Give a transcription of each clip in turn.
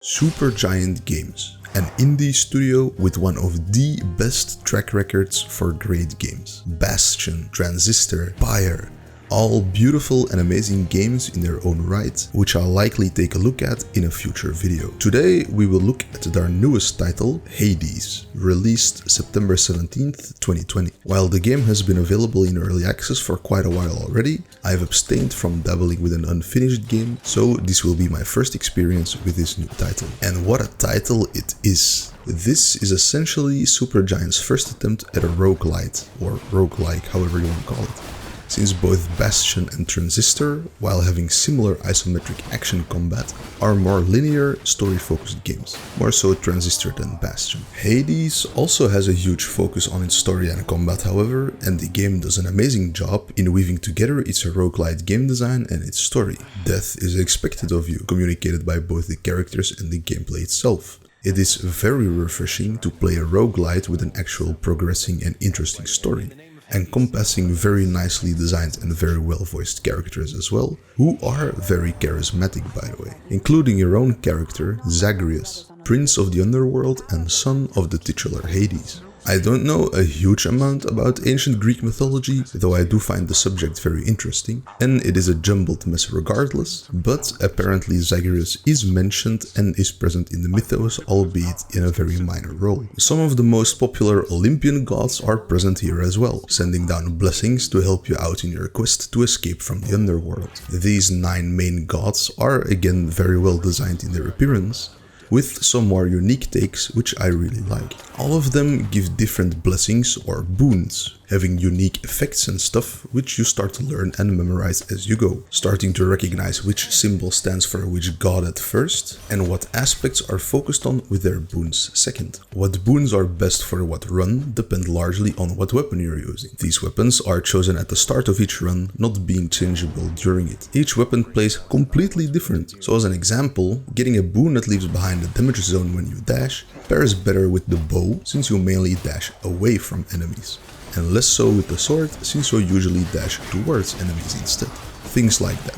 Supergiant Games, an indie studio with one of the best track records for great games. Bastion, Transistor, Pyre, all beautiful and amazing games in their own right, which I'll likely take a look at in a future video. Today we will look at their newest title, Hades, released September 17th, 2020. While the game has been available in early access for quite a while already, I've abstained from dabbling with an unfinished game, so this will be my first experience with this new title. And what a title it is! This is essentially Supergiant's first attempt at a roguelite, or roguelike, however you want to call it. Since both Bastion and Transistor, while having similar isometric action combat, are more linear, story-focused games, more so Transistor than Bastion. Hades also has a huge focus on its story and combat, however, and the game does an amazing job in weaving together its roguelite game design and its story. Death is expected of you, communicated by both the characters and the gameplay itself. It is very refreshing to play a roguelite with an actual progressing and interesting story, encompassing very nicely designed and very well voiced characters as well, who are very charismatic by the way, including your own character, Zagreus, Prince of the Underworld and son of the titular Hades. I don't know a huge amount about ancient Greek mythology, though I do find the subject very interesting, and it is a jumbled mess regardless, but apparently Zagreus is mentioned and is present in the mythos, albeit in a very minor role. Some of the most popular Olympian gods are present here as well, sending down blessings to help you out in your quest to escape from the underworld. These 9 main gods are again very well designed in their appearance, with some more unique takes which I really like. All of them give different blessings or boons, having unique effects and stuff which you start to learn and memorize as you go, starting to recognize which symbol stands for which god at first, and what aspects are focused on with their boons second. What boons are best for what run depend largely on what weapon you're using. These weapons are chosen at the start of each run, not being changeable during it. Each weapon plays completely different, so as an example, getting a boon that leaves behind the damage zone when you dash pairs better with the bow, since you mainly dash away from enemies, and less so with the sword, since you usually dash towards enemies instead. Things like that.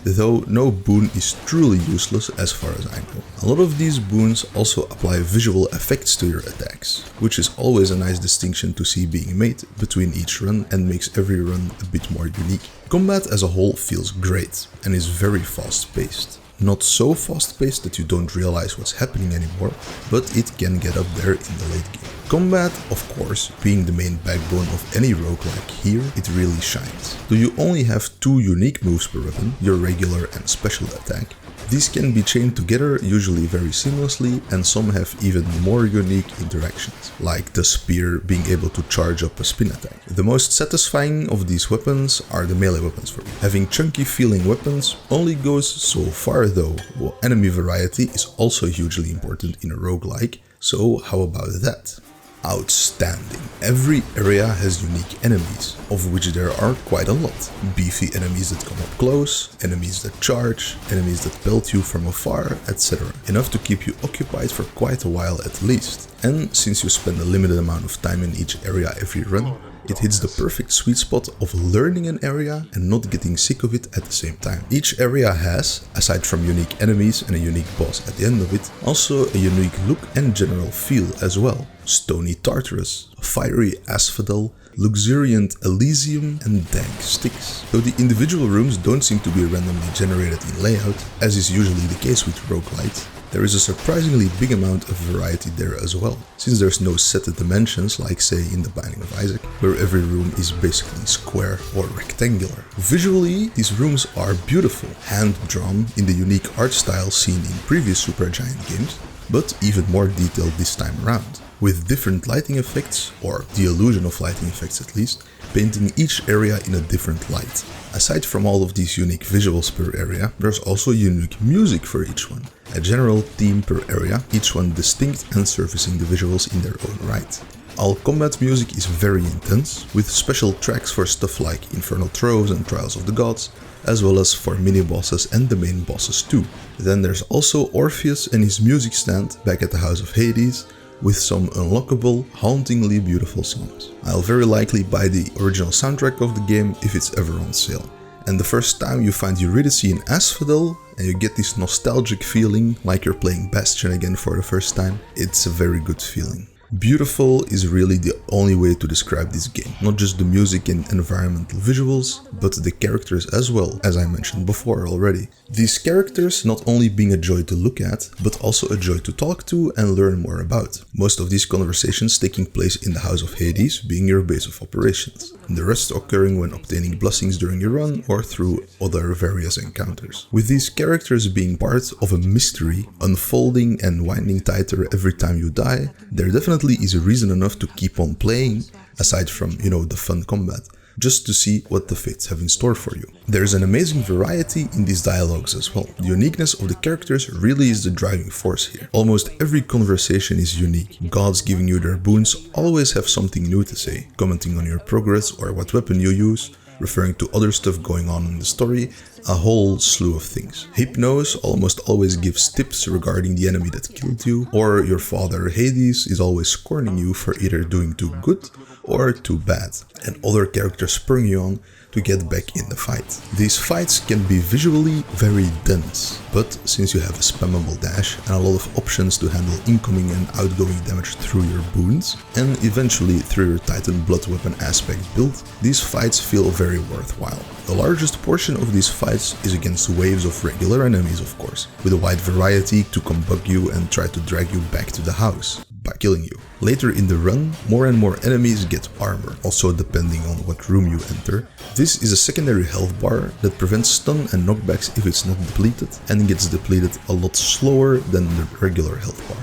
Though no boon is truly useless as far as I know. A lot of these boons also apply visual effects to your attacks, which is always a nice distinction to see being made between each run and makes every run a bit more unique. Combat as a whole feels great and is very fast-paced. Not so fast-paced that you don't realize what's happening anymore, but it can get up there in the late game. Combat, of course, being the main backbone of any roguelike here, it really shines. Though you only have 2 unique moves per weapon, your regular and special attack, these can be chained together usually very seamlessly, and some have even more unique interactions, like the spear being able to charge up a spin attack. The most satisfying of these weapons are the melee weapons for me. Having chunky feeling weapons only goes so far though, while enemy variety is also hugely important in a roguelike, so how about that? Outstanding. Every area has unique enemies, of which there are quite a lot. Beefy enemies that come up close, enemies that charge, enemies that pelt you from afar, etc. Enough to keep you occupied for quite a while at least. And since you spend a limited amount of time in each area every run, it hits the perfect sweet spot of learning an area and not getting sick of it at the same time. Each area has, aside from unique enemies and a unique boss at the end of it, also a unique look and general feel as well. Stony Tartarus, fiery Asphodel, luxuriant Elysium and dank Styx. Though the individual rooms don't seem to be randomly generated in layout, as is usually the case with roguelites, there is a surprisingly big amount of variety there as well, since there's no set dimensions like say in The Binding of Isaac, where every room is basically square or rectangular. Visually, these rooms are beautiful, hand-drawn in the unique art style seen in previous Supergiant games, but even more detailed this time around, with different lighting effects, or the illusion of lighting effects at least, painting each area in a different light. Aside from all of these unique visuals per area, there's also unique music for each one, a general theme per area, each one distinct and surfacing the visuals in their own right. All combat music is very intense, with special tracks for stuff like Infernal Throes and Trials of the Gods, as well as for mini-bosses and the main bosses too. Then there's also Orpheus and his music stand back at the House of Hades, with some unlockable, hauntingly beautiful songs. I'll very likely buy the original soundtrack of the game if it's ever on sale, And the first time you find Eurydice in Asphodel, and you get this nostalgic feeling like you're playing Bastion again for the first time, it's a very good feeling. Beautiful is really the only way to describe this game. Not just the music and environmental visuals, but the characters as well, as I mentioned before already. These characters not only being a joy to look at, but also a joy to talk to and learn more about. Most of these conversations taking place in the House of Hades, being your base of operations, and the rest occurring when obtaining blessings during your run or through other various encounters. With these characters being part of a mystery, unfolding and winding tighter every time you die, there definitely is a reason enough to keep on playing, aside from, the fun combat, just to see what the fates have in store for you. There's an amazing variety in these dialogues as well. The uniqueness of the characters really is the driving force here. Almost every conversation is unique. Gods giving you their boons always have something new to say, commenting on your progress or what weapon you use, referring to other stuff going on in the story, a whole slew of things. Hypnos almost always gives tips regarding the enemy that killed you, or your father Hades is always scorning you for either doing too good or too bad, and other characters spurring you on to get back in the fight. These fights can be visually very dense, but since you have a spammable dash and a lot of options to handle incoming and outgoing damage through your boons, and eventually through your Titan blood weapon aspect build, these fights feel very worthwhile. The largest portion of these fights is against waves of regular enemies, of course, with a wide variety to come bug you and try to drag you back to the house by killing you. Later in the run, more and more enemies get armor, also depending on what room you enter. This is a secondary health bar that prevents stun and knockbacks if it's not depleted, and gets depleted a lot slower than the regular health bar.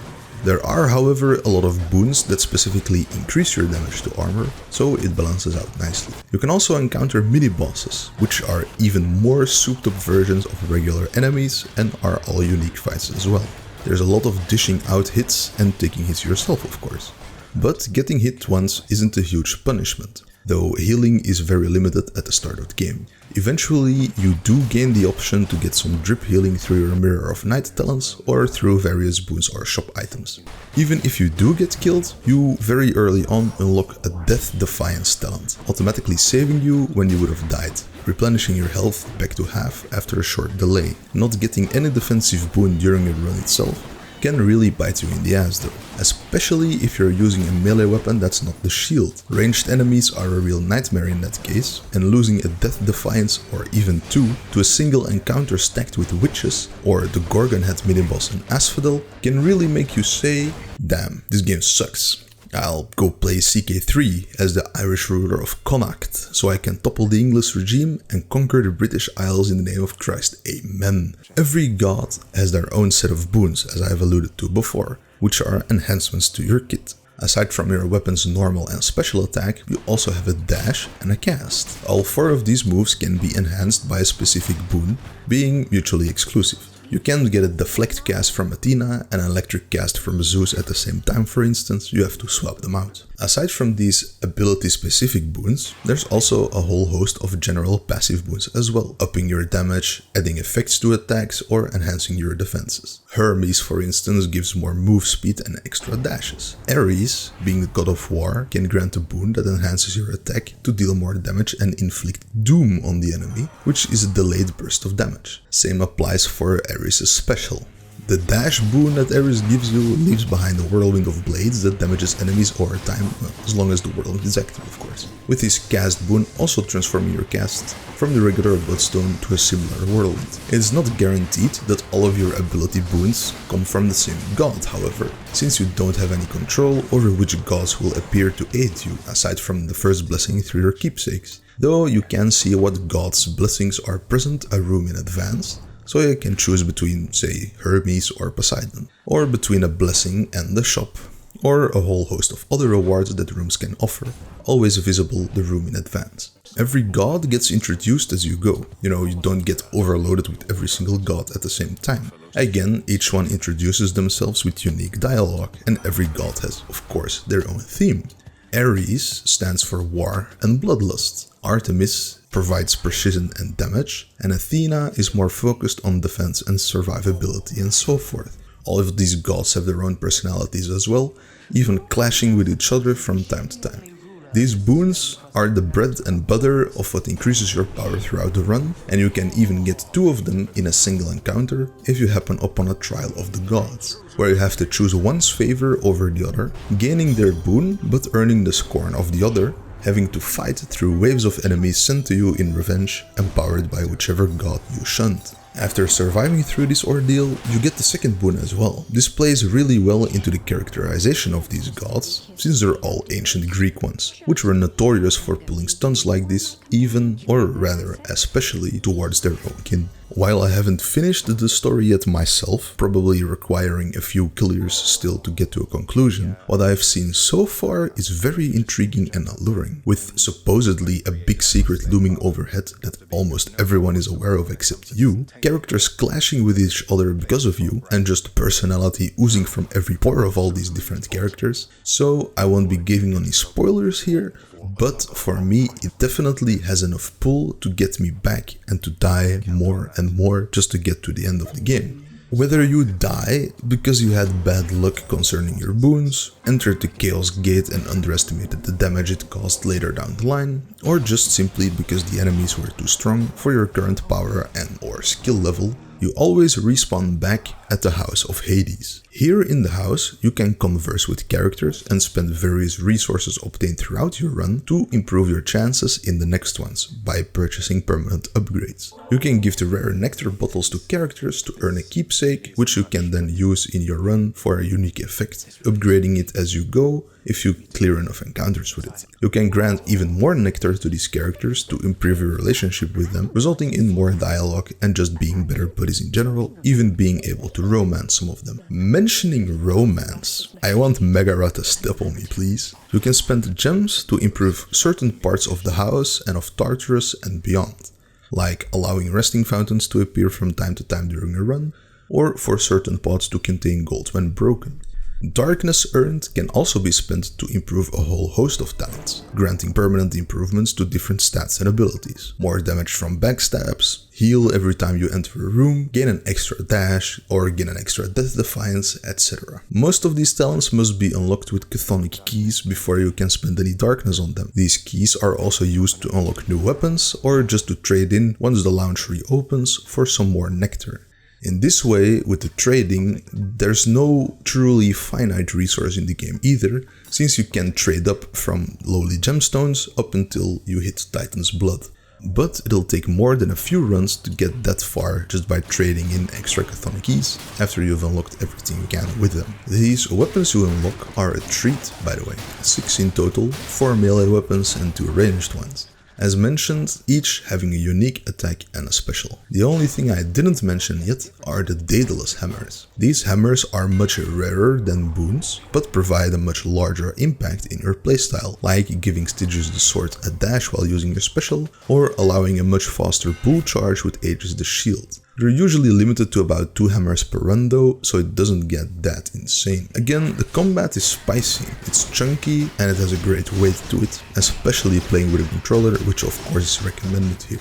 There are, however, a lot of boons that specifically increase your damage to armor, so it balances out nicely. You can also encounter mini-bosses, which are even more souped-up versions of regular enemies and are all unique fights as well. There's a lot of dishing out hits and taking hits yourself, of course. But getting hit once isn't a huge punishment, though healing is very limited at the start of the game. Eventually, you do gain the option to get some drip healing through your Mirror of Night talents or through various boons or shop items. Even if you do get killed, you very early on unlock a Death Defiance talent, automatically saving you when you would have died, replenishing your health back to half after a short delay. Not getting any defensive boon during your run itself can really bite you in the ass though, especially if you're using a melee weapon that's not the shield. Ranged enemies are a real nightmare in that case, and losing a Death Defiance or even two to a single encounter stacked with witches or the Gorgon Head mini-boss in Asphodel can really make you say, damn, this game sucks. I'll go play CK3 as the Irish ruler of Connacht, so I can topple the English regime and conquer the British Isles in the name of Christ. Amen. Every god has their own set of boons, as I've alluded to before, which are enhancements to your kit. Aside from your weapon's normal and special attack, you also have a dash and a cast. All four of these moves can be enhanced by a specific boon, being mutually exclusive. You can get a deflect cast from Athena and an electric cast from Zeus at the same time, for instance. You have to swap them out. Aside from these ability-specific boons, there's also a whole host of general passive boons as well, upping your damage, adding effects to attacks, or enhancing your defenses. Hermes, for instance, gives more move speed and extra dashes. Ares, being the god of war, can grant a boon that enhances your attack to deal more damage and inflict doom on the enemy, which is a delayed burst of damage. Same applies for Ares' special. The dash boon that Ares gives you leaves behind a whirlwind of blades that damages enemies over time, well, as long as the whirlwind is active, of course. With his cast boon also transforming your cast from the regular bloodstone to a similar whirlwind. It's not guaranteed that all of your ability boons come from the same god, however, since you don't have any control over which gods will appear to aid you, aside from the first blessing through your keepsakes. Though you can see what god's blessings are present a room in advance, so you can choose between, say, Hermes or Poseidon, or between a blessing and the shop, or a whole host of other rewards that rooms can offer, always visible the room in advance. Every god gets introduced as you go, you don't get overloaded with every single god at the same time. Again, each one introduces themselves with unique dialogue, and every god has, of course, their own theme. Ares stands for war and bloodlust. Artemis provides precision and damage, and Athena is more focused on defense and survivability and so forth. All of these gods have their own personalities as well, even clashing with each other from time to time. These boons are the bread and butter of what increases your power throughout the run, and you can even get 2 of them in a single encounter if you happen upon a trial of the gods, where you have to choose one's favor over the other, gaining their boon but earning the scorn of the other, having to fight through waves of enemies sent to you in revenge, empowered by whichever god you shunned. After surviving through this ordeal, you get the second boon as well. This plays really well into the characterization of these gods, since they're all ancient Greek ones, which were notorious for pulling stunts like this, even, or rather especially, towards their own kin. While I haven't finished the story yet myself, probably requiring a few clears still to get to a conclusion, what I've seen so far is very intriguing and alluring, with supposedly a big secret looming overhead that almost everyone is aware of except you, characters clashing with each other because of you, and just personality oozing from every pore of all these different characters. So I won't be giving any spoilers here, but for me it definitely has enough pull to get me back and to die more and more just to get to the end of the game. Whether you die because you had bad luck concerning your boons, entered the Chaos Gate and underestimated the damage it caused later down the line, or just simply because the enemies were too strong for your current power and or skill level, you always respawn back at the House of Hades. Here in the house, you can converse with characters and spend various resources obtained throughout your run to improve your chances in the next ones by purchasing permanent upgrades. You can give the rare nectar bottles to characters to earn a keepsake, which you can then use in your run for a unique effect, upgrading it as you go if you clear enough encounters with it. You can grant even more nectar to these characters to improve your relationship with them, resulting in more dialogue and just being better buddies in general, even being able to romance some of them. Mentioning romance, I want Megara to step on me, please. You can spend gems to improve certain parts of the house and of Tartarus and beyond, like allowing resting fountains to appear from time to time during a run, or for certain pots to contain gold when broken. Darkness earned can also be spent to improve a whole host of talents, granting permanent improvements to different stats and abilities. More damage from backstabs, heal every time you enter a room, gain an extra dash, or gain an extra death defiance, etc. Most of these talents must be unlocked with chthonic keys before you can spend any darkness on them. These keys are also used to unlock new weapons, or just to trade in once the launch reopens for some more nectar. In this way, with the trading, there's no truly finite resource in the game either, since you can trade up from lowly gemstones up until you hit Titan's Blood. But it'll take more than a few runs to get that far just by trading in extra chthonic keys after you've unlocked everything you can with them. These weapons you unlock are a treat, by the way, 6 in total, 4 melee weapons and 2 ranged ones. As mentioned, each having a unique attack and a special. The only thing I didn't mention yet are the DAEDALUS hammers. These hammers are much rarer than boons, but provide a much larger impact in your playstyle, like giving Stygius the sword a dash while using your special, or allowing a much faster pull charge with Aegis the shield. They're usually limited to about 2 hammers per run though, so it doesn't get that insane. Again, the combat is spicy, it's chunky and it has a great weight to it, especially playing with a controller, which of course is recommended here.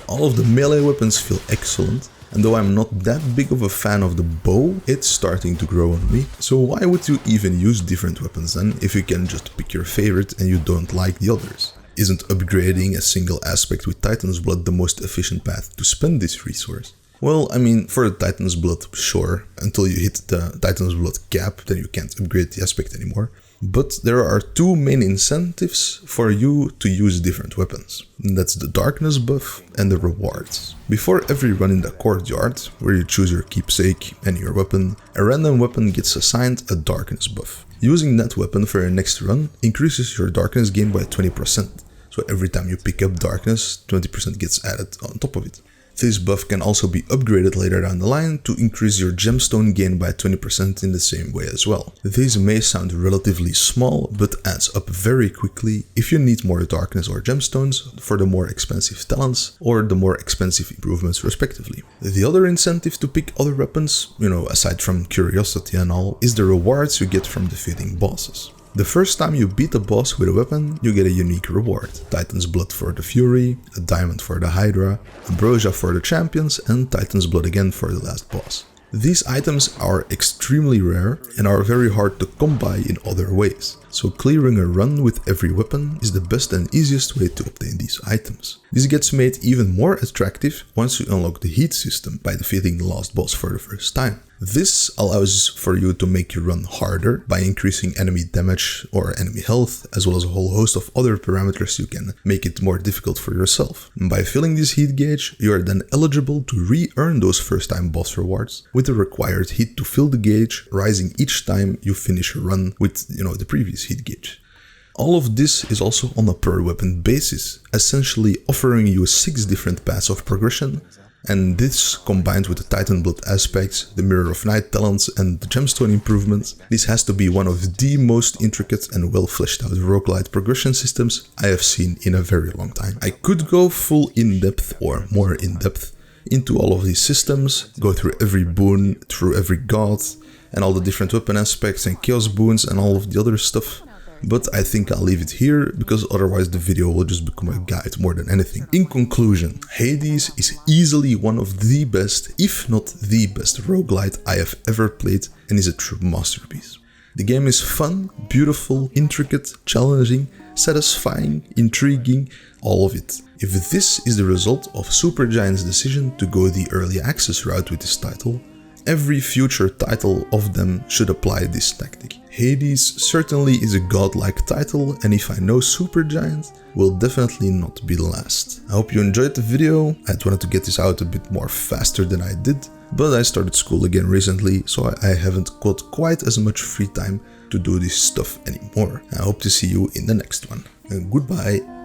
All of the melee weapons feel excellent, and though I'm not that big of a fan of the bow, it's starting to grow on me. So why would you even use different weapons then, if you can just pick your favorite and you don't like the others? Isn't upgrading a single aspect with Titan's Blood the most efficient path to spend this resource? Well, I mean, for the Titan's Blood, sure, until you hit the Titan's Blood cap, then you can't upgrade the aspect anymore. But there are 2 main incentives for you to use different weapons. And that's the darkness buff and the rewards. Before every run in the courtyard, where you choose your keepsake and your weapon, a random weapon gets assigned a darkness buff. Using that weapon for your next run increases your darkness gain by 20%. So every time you pick up darkness, 20% gets added on top of it. This buff can also be upgraded later down the line to increase your gemstone gain by 20% in the same way as well. This may sound relatively small, but adds up very quickly if you need more darkness or gemstones for the more expensive talents or the more expensive improvements respectively. The other incentive to pick other weapons, aside from curiosity and all, is the rewards you get from defeating bosses. The first time you beat a boss with a weapon, you get a unique reward. Titan's Blood for the Fury, a diamond for the Hydra, Ambrosia for the champions, and Titan's Blood again for the last boss. These items are extremely rare and are very hard to come by in other ways, so clearing a run with every weapon is the best and easiest way to obtain these items. This gets made even more attractive once you unlock the heat system by defeating the last boss for the first time. This allows for you to make your run harder by increasing enemy damage or enemy health, as well as a whole host of other parameters you can make it more difficult for yourself. And by filling this heat gauge, you are then eligible to re-earn those first time boss rewards, with the required heat to fill the gauge rising each time you finish a run with, the previous heat gauge. All of this is also on a per weapon basis, essentially offering you 6 different paths of progression. And this, combined with the Titan Blood aspects, the Mirror of Night talents and the gemstone improvements, this has to be one of the most intricate and well fleshed out roguelite progression systems I have seen in a very long time. I could go full in-depth or more in-depth into all of these systems, go through every boon, through every god, and all the different weapon aspects and chaos boons and all of the other stuff. But I think I'll leave it here, because otherwise the video will just become a guide more than anything. In conclusion, Hades is easily one of the best, if not the best roguelite I have ever played, and is a true masterpiece. The game is fun, beautiful, intricate, challenging, satisfying, intriguing, all of it. If this is the result of Supergiant's decision to go the early access route with this title, every future title of them should apply this tactic. Hades certainly is a godlike title, and if I know Supergiant, will definitely not be the last. I hope you enjoyed the video. I wanted to get this out a bit more faster than I did, but I started school again recently, so I haven't got quite as much free time to do this stuff anymore. I hope to see you in the next one. And goodbye.